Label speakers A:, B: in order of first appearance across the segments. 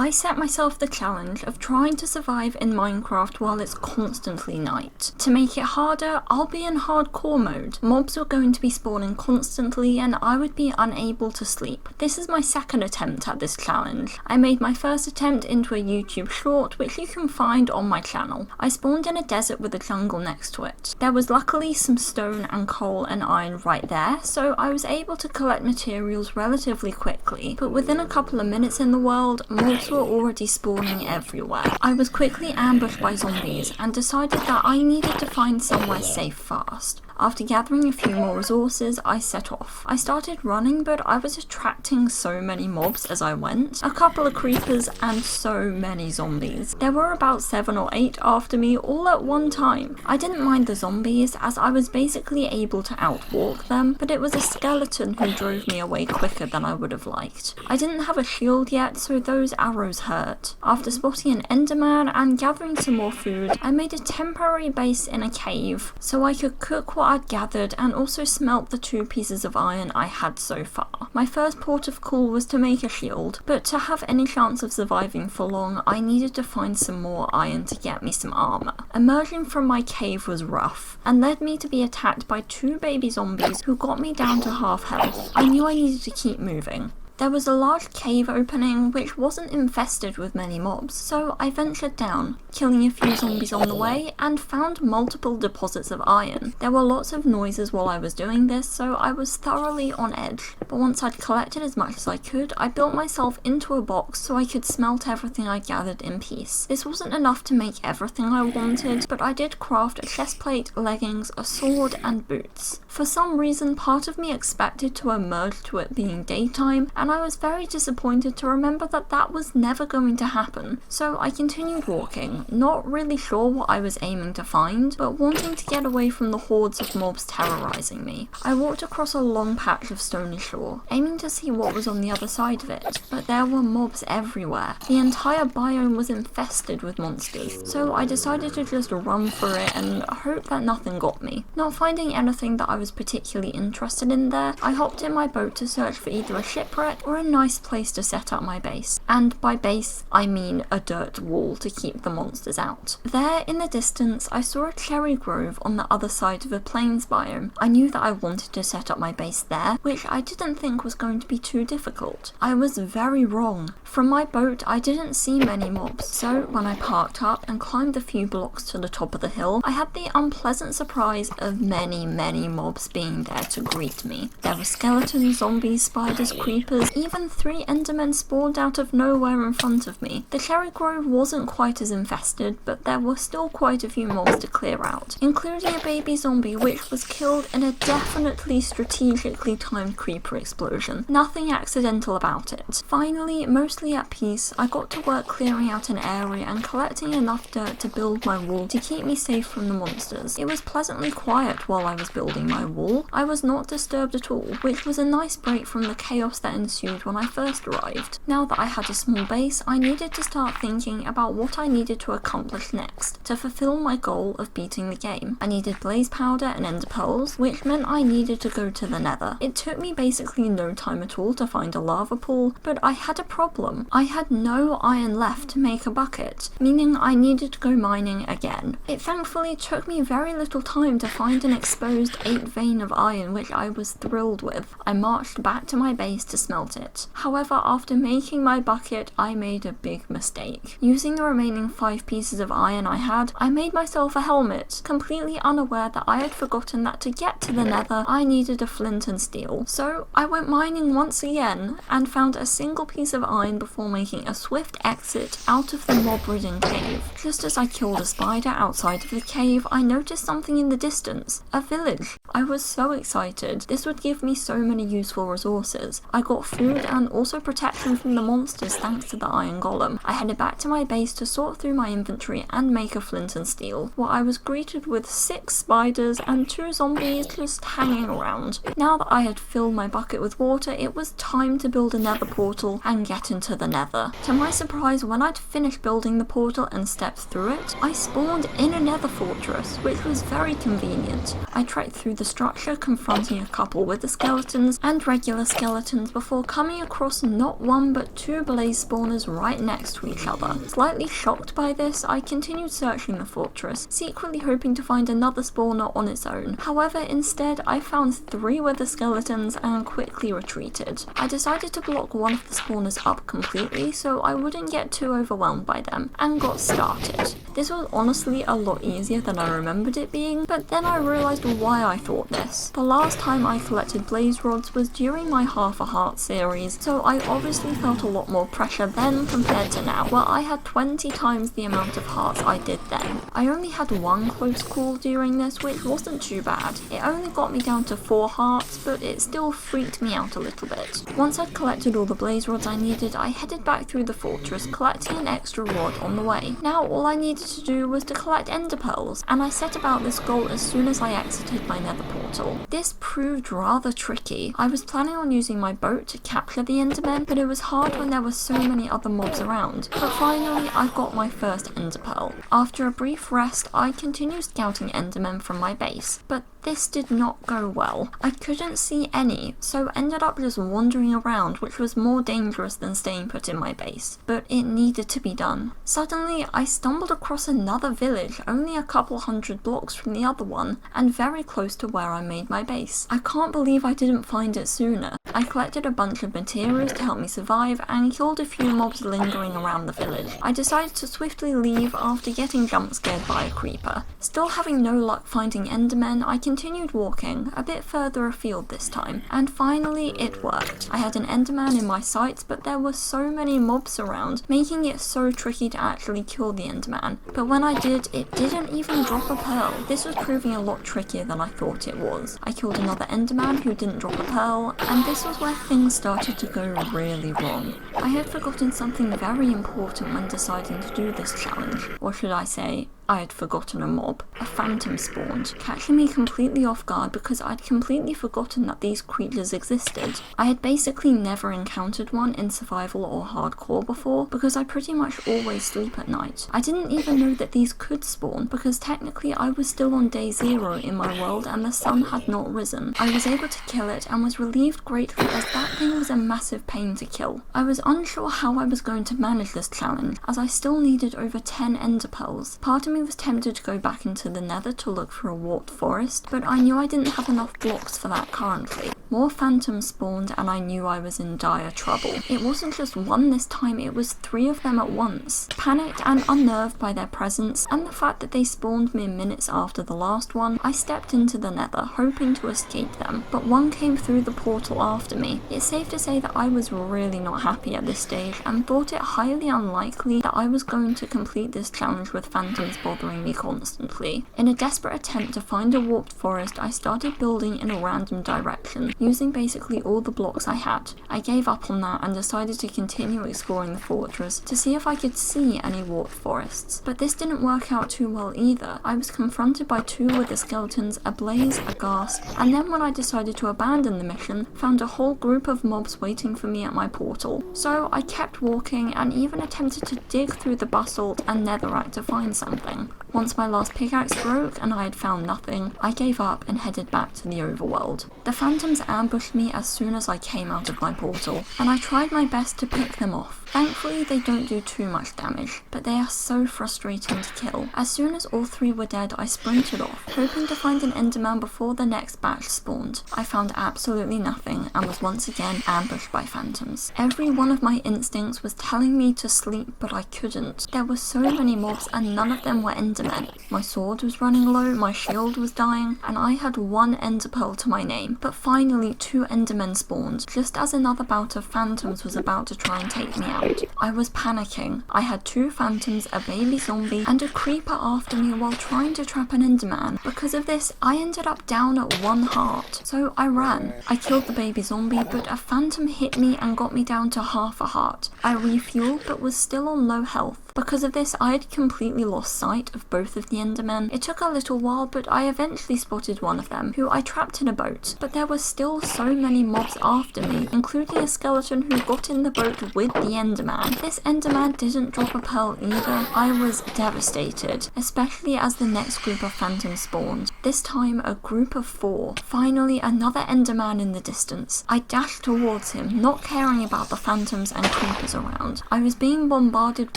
A: I set myself the challenge of trying to survive in Minecraft while it's constantly night. To make it harder, I'll be in hardcore mode. Mobs were going to be spawning constantly and I would be unable to sleep. This is my second attempt at this challenge. I made my first attempt into a YouTube short, which you can find on my channel. I spawned in a desert with a jungle next to it. There was luckily some stone and coal and iron right there, so I was able to collect materials relatively quickly, but within a couple of minutes in the world, mobs were already spawning everywhere. I was quickly ambushed by zombies and decided that I needed to find somewhere safe fast. After gathering a few more resources, I set off. I started running, but I was attracting so many mobs as I went. A couple of creepers and so many zombies. There were about 7 or 8 after me all at one time. I didn't mind the zombies as I was basically able to outwalk them, but it was a skeleton who drove me away quicker than I would have liked. I didn't have a shield yet, so those arrows hurt. After spotting an enderman and gathering some more food, I made a temporary base in a cave so I could cook what I'd gathered and also smelt the 2 pieces of iron I had so far. My first port of call was to make a shield, but to have any chance of surviving for long, I needed to find some more iron to get me some armor. Emerging from my cave was rough, and led me to be attacked by 2 baby zombies who got me down to half health. I knew I needed to keep moving. There was a large cave opening which wasn't infested with many mobs, so I ventured down, killing a few zombies on the way, and found multiple deposits of iron. There were lots of noises while I was doing this, so I was thoroughly on edge. But once I'd collected as much as I could, I built myself into a box so I could smelt everything I gathered in peace. This wasn't enough to make everything I wanted, but I did craft a chestplate, leggings, a sword, and boots. For some reason, part of me expected to emerge to it being daytime, and I was very disappointed to remember that that was never going to happen. So I continued walking, not really sure what I was aiming to find, but wanting to get away from the hordes of mobs terrorizing me. I walked across a long patch of stony shore, aiming to see what was on the other side of it, but there were mobs everywhere. The entire biome was infested with monsters, so I decided to just run for it and hope that nothing got me. Not finding anything that I was particularly interested in there, I hopped in my boat to search for either a shipwreck or a nice place to set up my base. And by base, I mean a dirt wall to keep the monsters out. There in the distance, I saw a cherry grove on the other side of a plains biome. I knew that I wanted to set up my base there, which I didn't think was going to be too difficult. I was very wrong. From my boat, I didn't see many mobs, so when I parked up and climbed a few blocks to the top of the hill, I had the unpleasant surprise of many mobs being there to greet me. There were skeletons, zombies, spiders, creepers, even 3 endermen spawned out of nowhere in front of me. The cherry grove wasn't quite as infested, but there were still quite a few mobs to clear out, including a baby zombie which was killed in a definitely strategically timed creeper explosion. Nothing accidental about it. Finally, mostly at peace, I got to work clearing out an area and collecting enough dirt to build my wall to keep me safe from the monsters. It was pleasantly quiet while I was building my wall. I was not disturbed at all, which was a nice break from the chaos that ensued when I first arrived. Now that I had a small base, I needed to start thinking about what I needed to accomplish next to fulfill my goal of beating the game. I needed blaze powder and ender pearls, which meant I needed to go to the nether. It took me basically no time at all to find a lava pool, but I had a problem. I had no iron left to make a bucket, meaning I needed to go mining again. It thankfully took me very little time to find an exposed 8 vein of iron, which I was thrilled with. I marched back to my base to smelt it. However, after making my bucket, I made a big mistake. Using the remaining 5 pieces of iron I had, I made myself a helmet, completely unaware that I had forgotten that to get to the nether, I needed a flint and steel. So I went mining once again, and found a single piece of iron before making a swift exit out of the mob-ridden cave. Just as I killed a spider outside of the cave, I noticed something in the distance. A village. I was so excited. This would give me so many useful resources. I got food and also protection from the monsters thanks to the iron golem. I headed back to my base to sort through my inventory and make a flint and steel, where I was greeted with 6 spiders and 2 zombies just hanging around. Now that I had filled my bucket with water, it was time to build a nether portal and get into the nether. To my surprise, when I'd finished building the portal and stepped through it, I spawned in a nether fortress, which was very convenient. I trekked through the structure, confronting a couple wither skeletons and regular skeletons before before coming across not one but two blaze spawners right next to each other. Slightly shocked by this, I continued searching the fortress, secretly hoping to find another spawner on its own. However, instead I found 3 wither skeletons and quickly retreated. I decided to block one of the spawners up completely so I wouldn't get too overwhelmed by them, and got started. This was honestly a lot easier than I remembered it being, but then I realised why I thought this. The last time I collected blaze rods was during my half a heart series, so I obviously felt a lot more pressure then compared to now, where I had 20 times the amount of hearts I did then. I only had 1 close call during this, which wasn't too bad. It only got me down to 4 hearts, but it still freaked me out a little bit. Once I'd collected all the blaze rods I needed, I headed back through the fortress, collecting an extra rod on the way. Now all I needed to do was to collect ender pearls, and I set about this goal as soon as I exited my nether portal. This proved rather tricky. I was planning on using my boat to capture the endermen, but it was hard when there were so many other mobs around. But finally I got my first ender pearl. After a brief rest, I continued scouting endermen from my base, but this did not go well. I couldn't see any, so ended up just wandering around, which was more dangerous than staying put in my base, but it needed to be done. Suddenly, I stumbled across another village, only a couple hundred blocks from the other one, and very close to where I made my base. I can't believe I didn't find it sooner. I collected a bunch of materials to help me survive, and killed a few mobs lingering around the village. I decided to swiftly leave after getting jump scared by a creeper. Still having no luck finding endermen, I continued walking, a bit further afield this time, and finally it worked. I had an enderman in my sights, but there were so many mobs around, making it so tricky to actually kill the enderman. But when I did, it didn't even drop a pearl. This was proving a lot trickier than I thought it was. I killed another enderman who didn't drop a pearl, and this was where things started to go really wrong. I had forgotten something very important when deciding to do this challenge, or should I say, I had forgotten a mob. A phantom spawned, catching me completely off guard because I'd completely forgotten that these creatures existed. I had basically never encountered one in survival or hardcore before because I pretty much always sleep at night. I didn't even know that these could spawn because technically I was still on day 0 in my world and the sun had not risen. I was able to kill it and was relieved greatly as that thing was a massive pain to kill. I was unsure how I was going to manage this challenge as I still needed over 10 ender pearls. Part of me was tempted to go back into the nether to look for a warped forest, but I knew I didn't have enough blocks for that currently. More phantoms spawned and I knew I was in dire trouble. It wasn't just one this time, it was 3 of them at once. Panicked and unnerved by their presence and the fact that they spawned mere minutes after the last one, I stepped into the nether, hoping to escape them, but one came through the portal after me. It's safe to say that I was really not happy at this stage and thought it highly unlikely that I was going to complete this challenge with phantoms bothering me constantly. In a desperate attempt to find a warped forest, I started building in a random direction, using basically all the blocks I had. I gave up on that and decided to continue exploring the fortress to see if I could see any warped forests. But this didn't work out too well either. I was confronted by 2 wither skeletons, a blaze, a ghast, and then when I decided to abandon the mission, found a whole group of mobs waiting for me at my portal. So I kept walking and even attempted to dig through the basalt and netherrack to find something. Once my last pickaxe broke and I had found nothing, I gave up and headed back to the overworld. The phantoms ambushed me as soon as I came out of my portal, and I tried my best to pick them off. Thankfully, they don't do too much damage, but they are so frustrating to kill. As soon as all 3 were dead, I sprinted off, hoping to find an enderman before the next batch spawned. I found absolutely nothing and was once again ambushed by phantoms. Every one of my instincts was telling me to sleep, but I couldn't. There were so many mobs and none of them were endermen. My sword was running low, my shield was dying, and I had 1 ender pearl to my name. But finally 2 endermen spawned, just as another bout of phantoms was about to try and take me out. I was panicking. I had 2 phantoms, a baby zombie, and a creeper after me while trying to trap an enderman. Because of this, I ended up down at 1 heart, so I ran. I killed the baby zombie, but a phantom hit me and got me down to half a heart. I refueled but was still on low health, Because of this, I had completely lost sight of both of the Endermen. It took a little while, but I eventually spotted one of them, who I trapped in a boat. But there were still so many mobs after me, including a skeleton who got in the boat with the Enderman. This Enderman didn't drop a pearl either. I was devastated, especially as the next group of phantoms spawned. This time a group of 4. Finally another Enderman in the distance. I dashed towards him, not caring about the phantoms and creepers around. I was being bombarded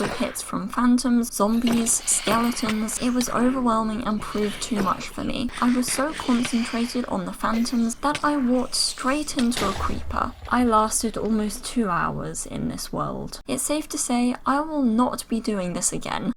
A: with hits from phantoms, zombies, skeletons. It was overwhelming and proved too much for me. I was so concentrated on the phantoms that I walked straight into a creeper. I lasted almost 2 hours in this world. It's safe to say I will not be doing this again.